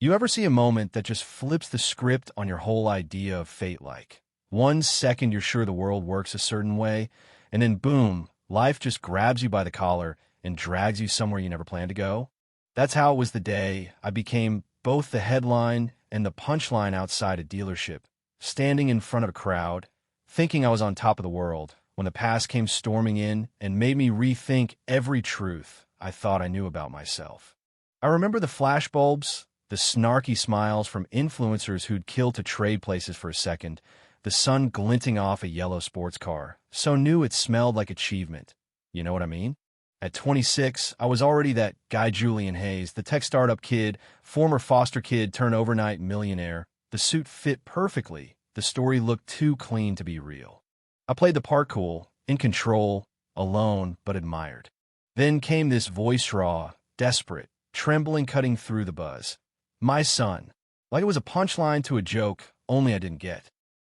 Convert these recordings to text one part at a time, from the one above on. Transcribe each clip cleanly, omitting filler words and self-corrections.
You ever see a moment that just flips the script on your whole idea of fate like? 1 second you're sure the world works a certain way, and then boom, life just grabs you by the collar and drags you somewhere you never planned to go? That's how it was the day I became both the headline and the punchline outside a dealership, standing in front of a crowd, thinking I was on top of the world, when the past came storming in and made me rethink every truth I thought I knew about myself. I remember the flashbulbs, the snarky smiles from influencers who'd kill to trade places for a second, the sun glinting off a yellow sports car, so new it smelled like achievement. You know what I mean? At 26, I was already that guy Julian Hayes, the tech startup kid, former foster kid turned overnight millionaire. The suit fit perfectly. The story looked too clean to be real. I played the part cool, in control, alone, but admired. Then came this voice raw, desperate, trembling cutting through the buzz. My son. Like it was a punchline to a joke, only I didn't get.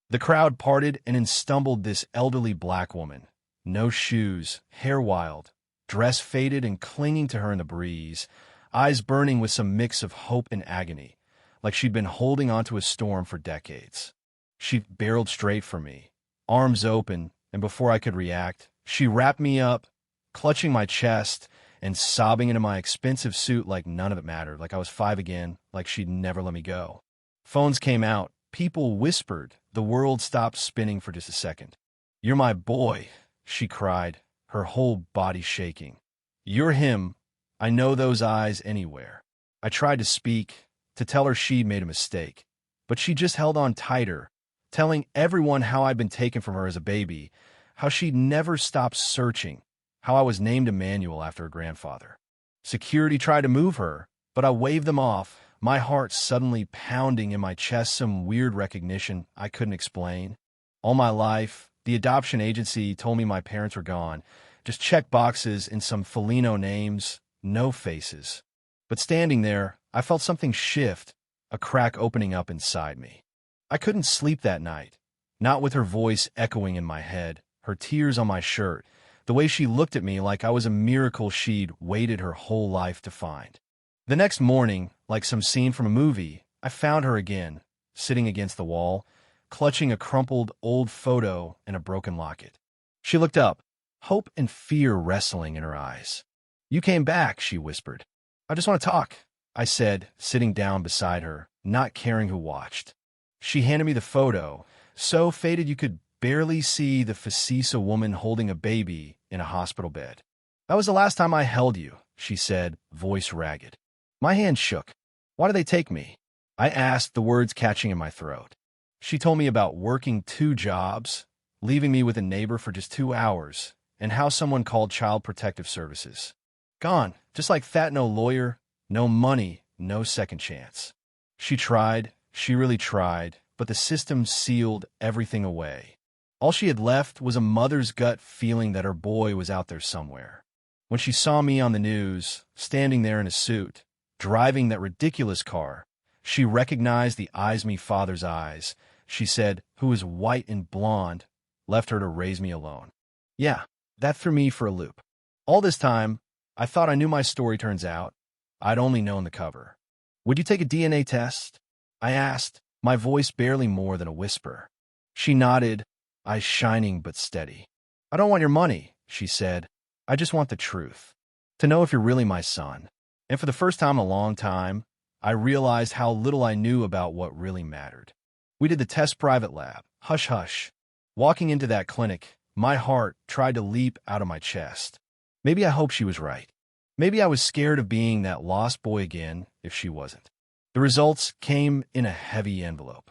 The crowd parted and in stumbled this elderly black woman. No shoes, hair wild, dress faded and clinging to her in the breeze, eyes burning with some mix of hope and agony, like she'd been holding onto a storm for decades. She barreled straight for me, arms open, and before I could react, she wrapped me up, clutching my chest and sobbing into my expensive suit like none of it mattered, like I was 5 again, like she'd never let me go. Phones came out, people whispered, the world stopped spinning for just a second. "You're my boy," she cried, her whole body shaking. "You're him. I know those eyes anywhere." I tried to speak, to tell her she'd made a mistake, but she just held on tighter, telling everyone how I'd been taken from her as a baby, how she'd never stopped searching, how I was named Emmanuel after her grandfather. Security tried to move her, but I waved them off, my heart suddenly pounding in my chest, some weird recognition I couldn't explain. All my life, the adoption agency told me my parents were gone, just check boxes in some Felino names, no faces. But standing there, I felt something shift, a crack opening up inside me. I couldn't sleep that night, not with her voice echoing in my head, her tears on my shirt, the way she looked at me like I was a miracle she'd waited her whole life to find. The next morning, like some scene from a movie, I found her again, sitting against the wall, clutching a crumpled old photo and a broken locket. She looked up, hope and fear wrestling in her eyes. "You came back," she whispered. "I just want to talk," I said, sitting down beside her, not caring who watched. She handed me the photo, so faded you could barely see the face of a woman holding a baby in a hospital bed. "That was the last time I held you," she said, voice ragged. My hand shook. "Why did they take me?" I asked, the words catching in my throat. She told me about working 2 jobs, leaving me with a neighbor for just 2 hours, and how someone called Child Protective Services. Gone, just like that, no lawyer, no money, no second chance. She tried, she really tried, but the system sealed everything away. All she had left was a mother's gut feeling that her boy was out there somewhere. When she saw me on the news, standing there in a suit, driving that ridiculous car, she recognized the eyes-me father's eyes, she said, who was white and blonde, left her to raise me alone. Yeah, that threw me for a loop. All this time, I thought I knew my story. Turns out, I'd only known the cover. "Would you take a DNA test?" I asked, my voice barely more than a whisper. She nodded, eyes shining but steady. "I don't want your money," she said. "I just want the truth. To know if you're really my son." And for the first time in a long time, I realized how little I knew about what really mattered. We did the test private lab. Hush, hush. Walking into that clinic, my heart tried to leap out of my chest. Maybe I hoped she was right. Maybe I was scared of being that lost boy again if she wasn't. The results came in a heavy envelope.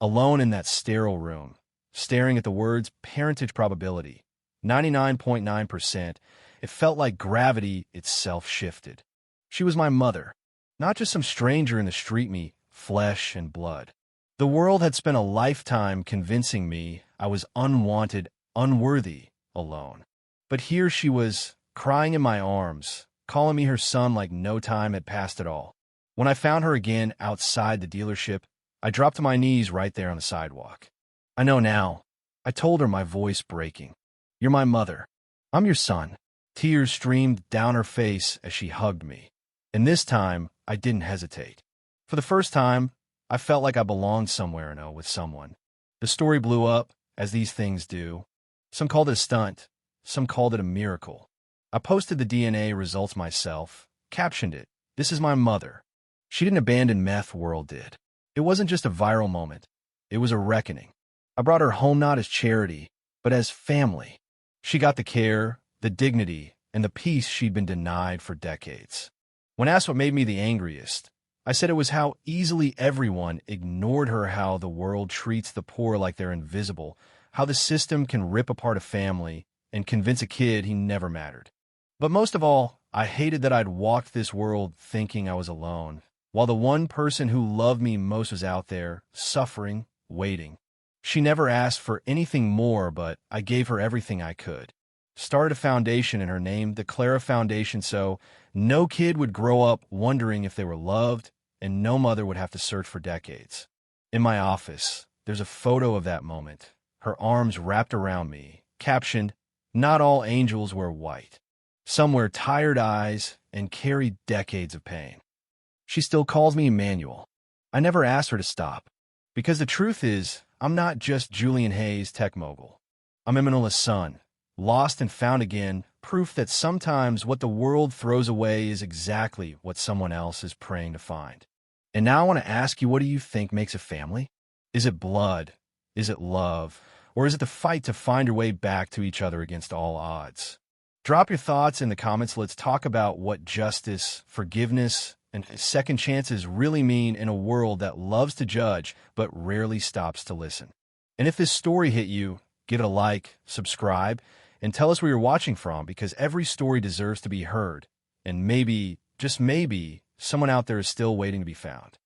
Alone in that sterile room, staring at the words parentage probability, 99.9%, it felt like gravity itself shifted. She was my mother, not just some stranger in the street, me, flesh and blood. The world had spent a lifetime convincing me I was unwanted, unworthy, alone. But here she was, crying in my arms, calling me her son like no time had passed at all. When I found her again outside the dealership, I dropped to my knees right there on the sidewalk. "I know now," I told her, my voice breaking. "You're my mother. I'm your son." Tears streamed down her face as she hugged me. And this time, I didn't hesitate. For the first time, I felt like I belonged somewhere, with someone. The story blew up, as these things do. Some called it a stunt. Some called it a miracle. I posted the DNA results myself, captioned it, "This is my mother." She didn't abandon meth, world did. It wasn't just a viral moment. It was a reckoning. I brought her home not as charity, but as family. She got the care, the dignity, and the peace she'd been denied for decades. When asked what made me the angriest, I said it was how easily everyone ignored her, how the world treats the poor like they're invisible, how the system can rip apart a family and convince a kid he never mattered. But most of all, I hated that I'd walked this world thinking I was alone, while the one person who loved me most was out there, suffering, waiting. She never asked for anything more, but I gave her everything I could. Started a foundation in her name, the Clara Foundation, so no kid would grow up wondering if they were loved, and no mother would have to search for decades. In my office, there's a photo of that moment, her arms wrapped around me, captioned, "Not all angels wear white." Some wear tired eyes and carry decades of pain. She still calls me Emmanuel. I never asked her to stop, because the truth is, I'm not just Julian Hayes, tech mogul. I'm Emanuela's son, lost and found again, proof that sometimes what the world throws away is exactly what someone else is praying to find. And now I want to ask you, what do you think makes a family? Is it blood? Is it love? Or is it the fight to find your way back to each other against all odds? Drop your thoughts in the comments. Let's talk about what justice, forgiveness, and second chances really mean in a world that loves to judge but rarely stops to listen. And if this story hit you, give it a like, subscribe, and tell us where you're watching from, because every story deserves to be heard. And maybe, just maybe, someone out there is still waiting to be found.